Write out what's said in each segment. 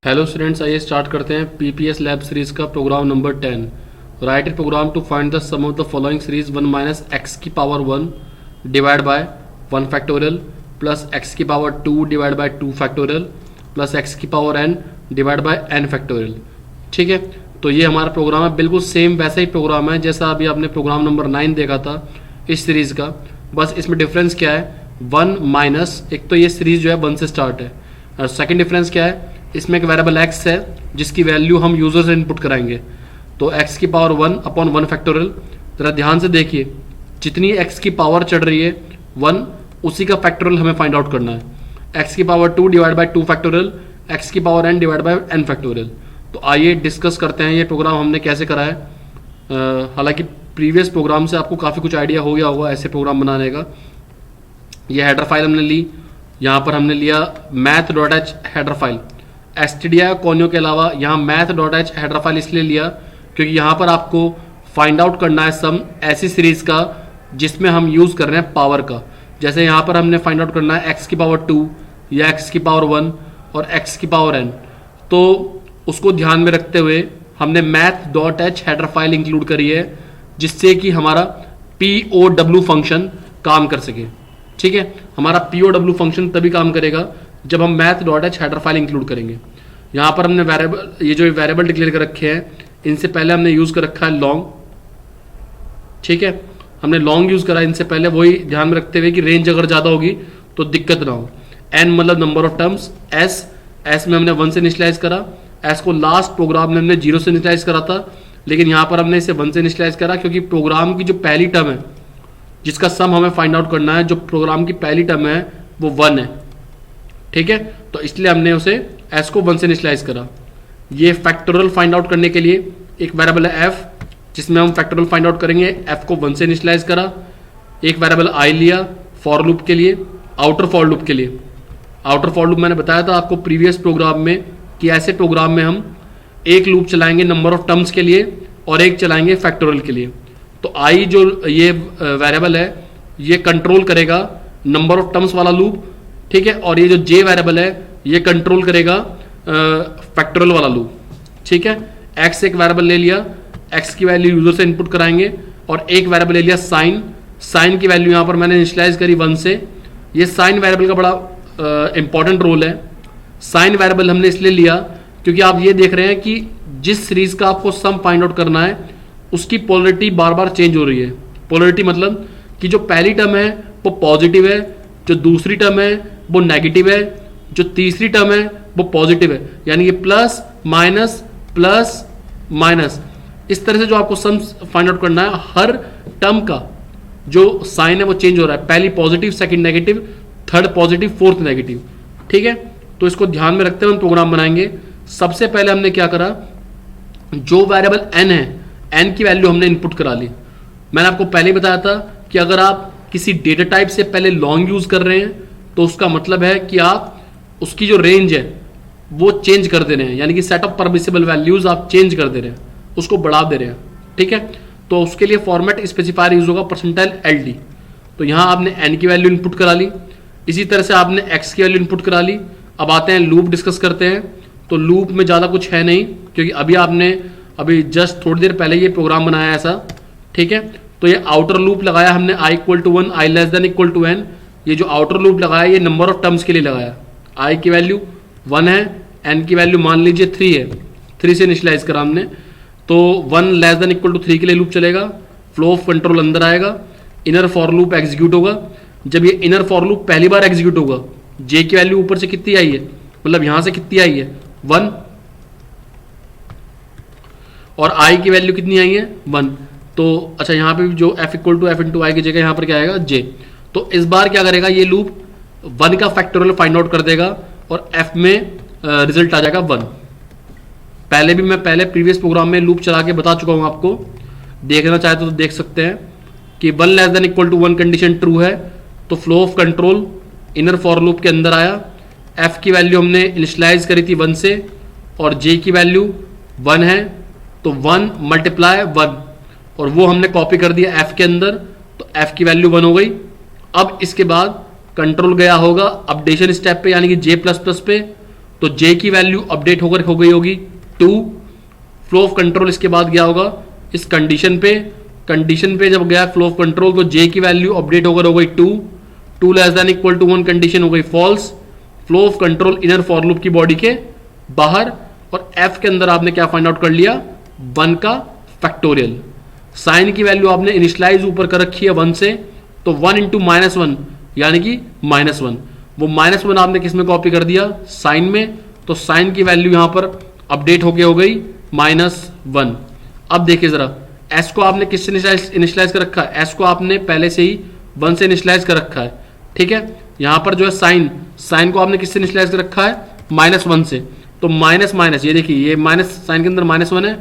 Hello students, आइए start करते हैं पीपीएस लैब सीरीज का program number 10। Write a program to find the sum of the following series 1 minus x की power 1 divide by 1 factorial plus x की power 2 divide by 2 factorial plus x की power n divide by n factorial. ठीक है, तो ये हमारा programme है, बिल्कुल सेम वैसा ही प्रोग्राम है जैसा अभी आपने प्रोग्राम नंबर 9 देखा था इस सीरीज़ का। बस इसमें डिफरेंस क्या है, 1 माइनस, एक तो ये सीरीज जो है 1 से स्टार्ट है, और सेकेंड डिफरेंस क्या है, इसमें एक वेरिएबल x है जिसकी वैल्यू हम यूजर से इनपुट कराएंगे। तो x की पावर 1 अपॉन 1 फैक्टोरियल, जरा ध्यान से देखिए, जितनी x की पावर चढ़ रही है 1, उसी का फैक्टोरियल हमें फाइंड आउट करना है। x की power 2 divide by 2 factorial, x की power n divide by n factorial. तो आइए डिस्कस करते हैं ये प्रोग्राम हमने कैसे करा है। हालांकि प्रीवियस प्रोग्राम से आपको काफ़ी कुछ आइडिया हो गया होगा ऐसे प्रोग्राम बनाने का। ये हेडर फाइल हमने ली, यहाँ पर हमने लिया math.h header file. stdio conio के अलावा यहाँ math.h हेडर फाइल इसलिए लिया क्योंकि यहाँ पर आपको फाइंड आउट करना है सम ऐसी सीरीज का जिसमें हम यूज़ कर रहे हैं पावर का। जैसे यहाँ पर हमने फाइंड आउट करना है x की पावर 2 या x की पावर 1 और x की पावर n। तो उसको ध्यान में रखते हुए हमने math.h हेडर फाइल इंक्लूड करी है जिससे कि हमारा POW फंक्शन काम कर सके। ठीक है, हमारा POW फंक्शन तभी काम करेगा जब हम math.h हेडर फाइल इंक्लूड करेंगे। यहाँ पर हमने वेरिएबल, ये जो वेरिएबल डिक्लेयर कर रखे हैं, इनसे पहले हमने यूज़ कर रखा है लॉन्ग। ठीक है, हमने लॉन्ग यूज़ करा इनसे पहले, वही ध्यान में रखते हुए कि रेंज अगर ज़्यादा होगी तो दिक्कत ना हो। n मतलब नंबर ऑफ टर्म्स, s में हमने 1 से इनिशियलाइज करा, s को लास्ट प्रोग्राम में हमने 0 से इनिशियलाइज करा था, लेकिन यहाँ पर हमने इसे 1 से इनिशियलाइज करा क्योंकि प्रोग्राम की जो पहली टर्म है जिसका सम हमें फाइंड आउट करना है, जो प्रोग्राम की पहली टर्म है वो 1 है। ठीक है, तो इसलिए हमने उसे s को 1 से इनिशियलाइज करा। ये फैक्टोरियल फाइंड आउट करने के लिए एक वेरिएबल है f जिसमें हम फैक्टोरियल फाइंड आउट करेंगे। f को 1 से इनिशियलाइज करा, एक वेरिएबल i लिया फॉर लूप के लिए, आउटर फॉर लूप के लिए। आउटर फॉर लूप मैंने बताया था आपको प्रीवियस प्रोग्राम में कि ऐसे प्रोग्राम में हम एक लूप चलाएंगे नंबर ऑफ टर्म्स के लिए और एक चलाएंगे फैक्टोरियल के लिए। तो i जो ये वेरिएबल है ये कंट्रोल करेगा नंबर ऑफ टर्म्स वाला लूप। ठीक है, और ये जो j वेरिएबल है ये कंट्रोल करेगा फैक्टोरियल वाला लूप। ठीक है, x एक वेरिएबल ले लिया, x की वैल्यू यूजर से इनपुट कराएंगे, और एक वेरिएबल ले लिया साइन की वैल्यू यहाँ पर मैंने इनिशियलाइज करी 1 से। ये साइन वेरिएबल का बड़ा इंपॉर्टेंट रोल है। साइन वेरिएबल हमने इसलिए लिया क्योंकि आप ये देख रहे हैं कि जिस सीरीज का आपको सम फाइंड आउट करना है उसकी पोलरिटी बार बार चेंज हो रही है। पोलरिटी मतलब कि जो पहली टर्म है वो पॉजिटिव है, जो दूसरी टर्म है वो नेगेटिव है, जो तीसरी टर्म है वो पॉजिटिव है, यानी कि प्लस माइनस। इस तरह से जो आपको सम फाइंड आउट करना है, हर टर्म का जो साइन है वो चेंज हो रहा है, पहली positive, second negative, third positive, fourth negative. ठीक है, तो इसको ध्यान में रखते हुए हम प्रोग्राम बनाएंगे। सबसे पहले हमने क्या करा, जो वेरिएबल n है, n की वैल्यू हमने इनपुट करा ली। मैंने आपको पहले ही बताया था कि अगर आप किसी डेटा टाइप से पहले लॉन्ग यूज कर रहे हैं तो उसका मतलब है कि आप उसकी जो रेंज है वो चेंज कर दे रहे हैं, यानी कि सेट ऑफ परमिसिबल वैल्यूज आप चेंज कर दे रहे हैं, उसको बढ़ा दे रहे हैं। ठीक है, तो उसके लिए फॉर्मेट स्पेसिफायर यूज होगा %LD। तो यहाँ आपने n की वैल्यू इनपुट करा ली, इसी तरह से आपने x की वैल्यू इनपुट करा ली। अब आते हैं लूप डिस्कस करते हैं। तो लूप में ज़्यादा कुछ है नहीं क्योंकि अभी जस्ट थोड़ी देर पहले ये प्रोग्राम बनाया ऐसा। ठीक है, तो ये आउटर लूप लगाया हमने i = 1, i <= n। ये जो आउटर लूप लगाया ये नंबर ऑफ टर्म्स के लिए लगाया। i की वैल्यू 1 है, n की वैल्यू मान लीजिए 3 है, 3 से इनिशियलाइज करा हमने। तो 1 <= 3 के लिए लूप चलेगा, फ्लो ऑफ कंट्रोल अंदर आएगा, इनर फॉर लूप एग्जीक्यूट होगा। जब ये इनर फॉर लूप पहली बार एग्जीक्यूट होगा, j की वैल्यू ऊपर से कितनी आई है, मतलब यहां से कितनी आई है 1, और i की वैल्यू कितनी आई है 1। तो अच्छा, यहाँ पे जो f = f × i की जगह यहाँ पर क्या आएगा j। तो इस बार क्या करेगा, ये लूप 1 का फैक्टोरियल फाइंड आउट कर देगा और f में रिजल्ट आ जाएगा 1। मैं पहले प्रीवियस प्रोग्राम में लूप चला के बता चुका हूँ आपको, देखना चाहे तो देख सकते हैं कि 1 <= 1 कंडीशन ट्रू है तो flow of control inner for loop के अंदर आया। f की वैल्यू हमने इनिशियलाइज करी थी 1 से और j की वैल्यू 1 है, तो 1 × 1 और वो हमने कॉपी कर दिया f के अंदर, तो f की वैल्यू 1 हो गई। अब इसके बाद कंट्रोल गया होगा अपडेशन स्टेप पे, यानी कि J++ पे, तो जे की वैल्यू अपडेट होकर हो गई होगी 2। फ्लो ऑफ कंट्रोल इसके बाद गया होगा इस कंडीशन पे जब गया फ्लो ऑफ कंट्रोल तो जे की वैल्यू अपडेट होकर हो गई 2 less than equal to 1 condition हो गई false. Flow of control inner for loop की बॉडी के बाहर, और एफ के अंदर आपने क्या फाइंड आउट कर लिया 1 का फैक्टोरियल। साइन की वैल्यू आपने इनिशियलाइज ऊपर कर रखी है 1 से, तो 1 इंटू -1 यानी कि -1, वो -1 आपने किस में कॉपी कर दिया साइन में, तो साइन की वैल्यू यहां पर अपडेट होके हो गई -1। अब देखिए जरा एस को आपने किससे इनिशियलाइज कर रखा है, एस को आपने पहले से ही 1 से इनिशियलाइज कर रखा है, ठीक है। यहां पर जो है साइन को आपने किससे इनिशियलाइज कर रखा है -1 से, तो माइनस माइनस ये देखिए ये माइनस साइन के अंदर -1 है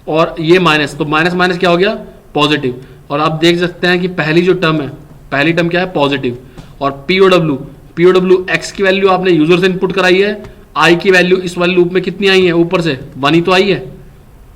और ये माइनस, तो माइनस माइनस क्या हो गया पॉजिटिव। और आप देख सकते हैं कि पहली जो टर्म है, पहली टर्म क्या है पॉजिटिव। और पीओडब्ल्यू एक्स की वैल्यू आपने यूजर से इनपुट कराई है, आई की वैल्यू इस वाले लूप में कितनी आई है ऊपर से 1 ही तो आई है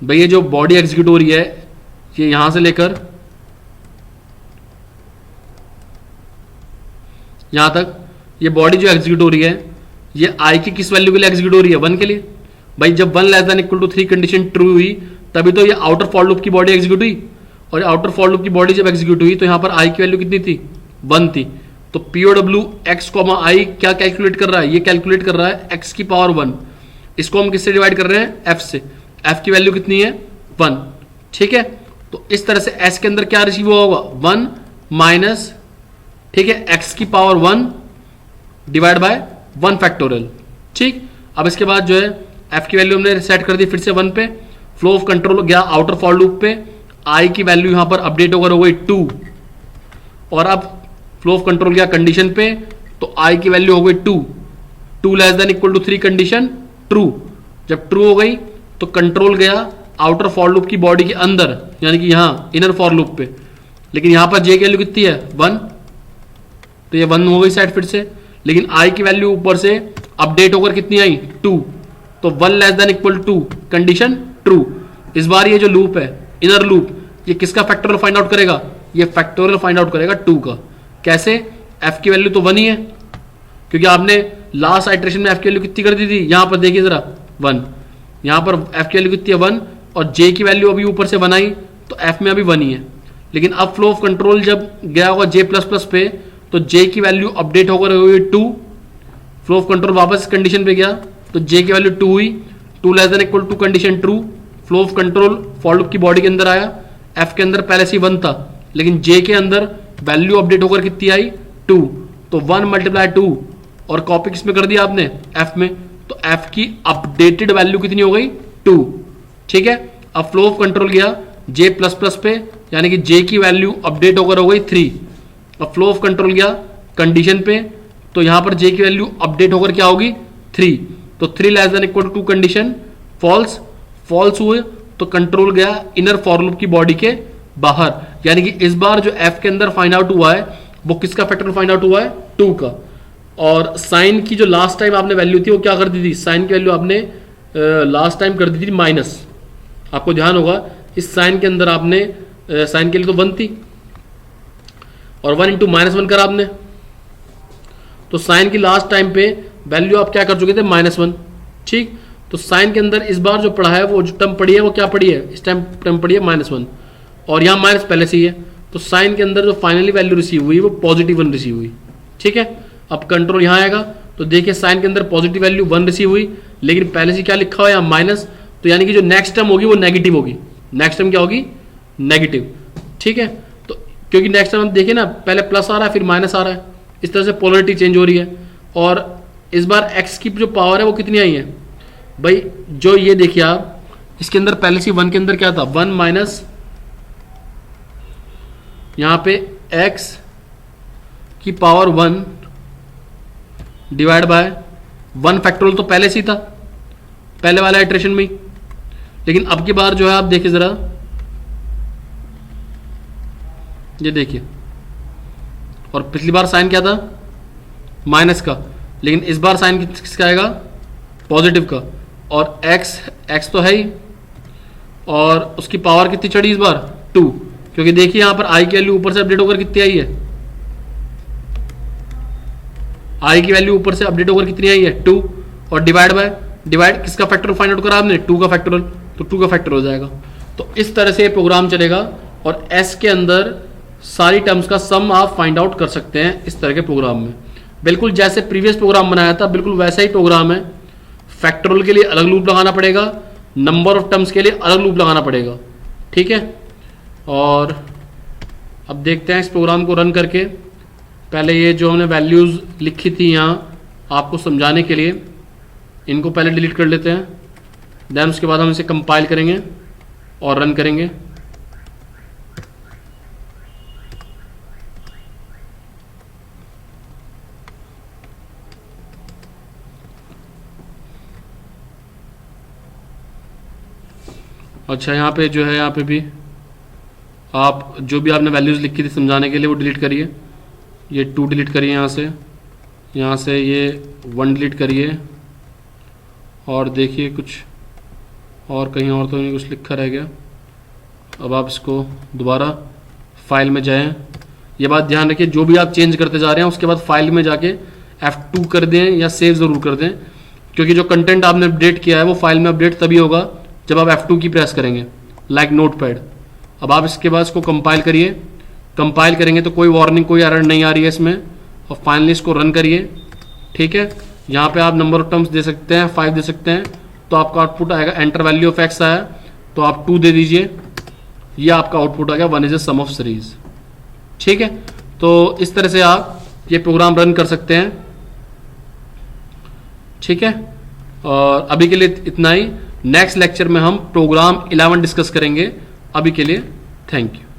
भाई। ये जो बॉडी एग्जीक्यूट हो रही है ये यहां से लेकर यहां तक, ये बॉडी जो एग्जीक्यूट हो रही है ये आई की किस वैल्यू के लिए एग्जीक्यूट हो रही है 1 के लिए। भाई जब 1 less than equal to 3 condition true हुई तभी तो ये आउटर फॉर लूप की बॉडी एग्जीक्यूट हुई, और आउटर फॉर लूप की बॉडी जब एग्जीक्यूट हुई तो यहां पर आई की वैल्यू कितनी थी 1 थी। तो पीओडब्ल्यू एक्स कॉमा आई क्या कैलकुलेट कर रहा है, ये कैलकुलेट कर रहा है एक्स की पावर 1। इसको हम किससे डिवाइड कर रहे हैं एफ से, एफ की वैल्यू कितनी है 1, ठीक है। तो इस तरह से एस के अंदर क्या रिसीव होगा 1 माइनस, ठीक है, एक्स की पावर 1 डिवाइड बाय 1 फैक्टोरियल, ठीक। अब इसके बाद जो है एफ की वैल्यू हमने सेट कर दी फिर से 1 पे, फ्लो ऑफ कंट्रोल गया आउटर फॉर लूप पे, आई की वैल्यू यहां पर अपडेट होकर हो गई 2, और अब फ्लो ऑफ कंट्रोल गया कंडीशन पे, तो आई की वैल्यू हो गई 2 less than equal to 3 condition true. जब ट्रू हो गई तो कंट्रोल गया आउटर फॉर लूप की बॉडी के अंदर, यानी कि यहां इनर फॉर लूप पे, लेकिन यहां पर जे की वैल्यू कितनी है 1, तो ये 1 हो गई साइड फिर से, लेकिन आई की वैल्यू ऊपर से अपडेट होकर कितनी आई 2, तो 1 less than equal to condition true. इस बार ये जो लूप है इनर लूप, ये किसका फैक्टोरियल फाइंड आउट करेगा, ये फैक्टोरियल फाइंड आउट करेगा 2 का। कैसे, एफ की वैल्यू तो 1 ही है क्योंकि आपने लास्ट आइटरेशन में एफ की वैल्यू कितनी कर दी थी, यहां पर देखिए जरा 1, यहां पर एफ की वैल्यू कितनी है 1, और जे की वैल्यू अभी ऊपर से 1 आई, तो एफ में अभी 1 ही है। लेकिन अब फ्लो ऑफ कंट्रोल जब गया होगा जे प्लस प्लस पे, तो जे की वैल्यू अपडेट होकर हुई 2, फ्लो ऑफ कंट्रोल वापस कंडीशन पे गया तो जे की वैल्यू 2 हुई, 2 less than equal to condition true. Flow of control for loop की बॉडी के अंदर आया, एफ के अंदर पहले से 1 था, लेकिन जे के अंदर वैल्यू अपडेट होकर कितनी आई 2, तो 1 मल्टीप्लाई 2 और कॉपी किस में कर दिया आपने एफ में, तो एफ की अपडेटेड वैल्यू कितनी हो गई 2, ठीक है। अब फ्लो ऑफ कंट्रोल गया जे प्लस प्लस पे, यानी कि जे की वैल्यू अपडेट होकर हो गई 3। अब फ्लो ऑफ कंट्रोल गया कंडीशन पे, तो यहां पर जे की वैल्यू अपडेट होकर क्या होगी 3, तो 3 less than equal to condition false हुए, तो कंट्रोल गया इनर फॉर लूप की बॉडी के बाहर, यानी कि इस बार जो एफ के अंदर फाइंड आउट हुआ है वो किसका फैक्टोरियल फाइंड आउट हुआ है 2 का। और साइन की जो लास्ट टाइम आपने वैल्यू थी वो क्या कर दी थी, साइन की वैल्यू आपने लास्ट टाइम कर दी थी माइनस, आपको ध्यान होगा इस साइन के अंदर आपने साइन के लिए तो 1 थी और 1 इंटू -1 करा आपने, तो साइन की लास्ट टाइम पे वैल्यू आप क्या कर चुके थे -1, ठीक। तो साइन के अंदर इस बार जो पढ़ा है वो जो टर्म पड़ी है वो क्या पड़ी है, इस टाइम टर्म पड़ी है -1, और यहाँ माइनस पहले से ही है, तो साइन के अंदर जो फाइनली वैल्यू रिसीव हुई वो +1 रिसीव हुई, ठीक है। अब कंट्रोल यहाँ आएगा तो देखिए साइन के अंदर पॉजिटिव वैल्यू 1 रिसीव हुई, लेकिन पहले से क्या लिखा हुआ है यहाँ माइनस, तो यानी कि जो नेक्स्ट टर्म होगी वो नेगेटिव होगी, नेक्स्ट टर्म क्या होगी नेगेटिव, ठीक है। तो क्योंकि नेक्स्ट टर्म हम देखिए ना पहले प्लस आ रहा है फिर माइनस आ रहा है, इस तरह से पोलरिटी चेंज हो रही है। और इस बार एक्स की जो पावर है वो कितनी आई है भाई, जो ये देखिए आप इसके अंदर पहले से 1 के अंदर क्या था 1 माइनस यहां पे x की पावर 1 डिवाइड बाय 1 फैक्टोरियल, तो पहले से ही था पहले वाला इटरेशन में, लेकिन अब की बार जो है आप देखिए जरा, ये देखिए, और पिछली बार साइन क्या था माइनस का, लेकिन इस बार साइन किसका आएगा पॉजिटिव का, और x तो है ही, और उसकी पावर कितनी चढ़ी इस बार 2, क्योंकि देखिए यहां पर आई की वैल्यू ऊपर से अपडेट होकर कितनी आई है, आई की वैल्यू ऊपर से अपडेट होकर कितनी आई है 2, और डिवाइड किसका फैक्टर फाइंड आउट करा आपने, 2 का फैक्टोरियल, तो 2 का फैक्टर हो जाएगा। तो इस तरह से ये प्रोग्राम चलेगा और एस के अंदर सारी टर्म्स का सम आप फाइंड आउट कर सकते हैं इस तरह के प्रोग्राम में। बिल्कुल जैसे प्रीवियस प्रोग्राम बनाया था बिल्कुल वैसा ही प्रोग्राम है। फैक्टोरियल के लिए अलग लूप लगाना पड़ेगा, नंबर ऑफ टर्म्स के लिए अलग लूप लगाना पड़ेगा, ठीक है। और अब देखते हैं इस प्रोग्राम को रन करके। पहले ये जो हमने वैल्यूज़ लिखी थी यहाँ आपको समझाने के लिए, इनको पहले डिलीट कर लेते हैं, देन उसके बाद हम इसे कंपाइल करेंगे और रन करेंगे। अच्छा, यहाँ पे जो है, यहाँ पे भी आप जो भी आपने वैल्यूज़ लिखी थी समझाने के लिए वो डिलीट करिए। ये 2 डिलीट करिए, यहाँ से ये 1 डिलीट करिए। और देखिए कुछ और कहीं और तो नहीं कुछ लिखा रह गया। अब आप इसको दोबारा फाइल में जाएं। ये बात ध्यान रखिए, जो भी आप चेंज करते जा रहे हैं उसके बाद फाइल में जाके F2 कर दें या सेव ज़रूर कर दें, क्योंकि जो कंटेंट आपने अपडेट किया है वो फाइल में अपडेट तभी होगा जब आप F2 की प्रेस करेंगे, लाइक नोटपैड। अब आप इसके बाद इसको कंपाइल करिए। कंपाइल करेंगे तो कोई वार्निंग, कोई एरर नहीं आ रही है इसमें। और फाइनली इसको रन करिए, ठीक है। यहाँ पे आप नंबर ऑफ टर्म्स दे सकते हैं, 5 दे सकते हैं, तो आपका आउटपुट आएगा एंटर वैल्यू ऑफ एक्स आया तो आप 2 दे दीजिए, ये आपका आउटपुट आ गया 1 is the sum of series, ठीक है। तो इस तरह से आप ये प्रोग्राम रन कर सकते हैं, ठीक है। और अभी के लिए इतना ही। नेक्स्ट लेक्चर में हम प्रोग्राम 11 डिस्कस करेंगे। अभी के लिए थैंक यू।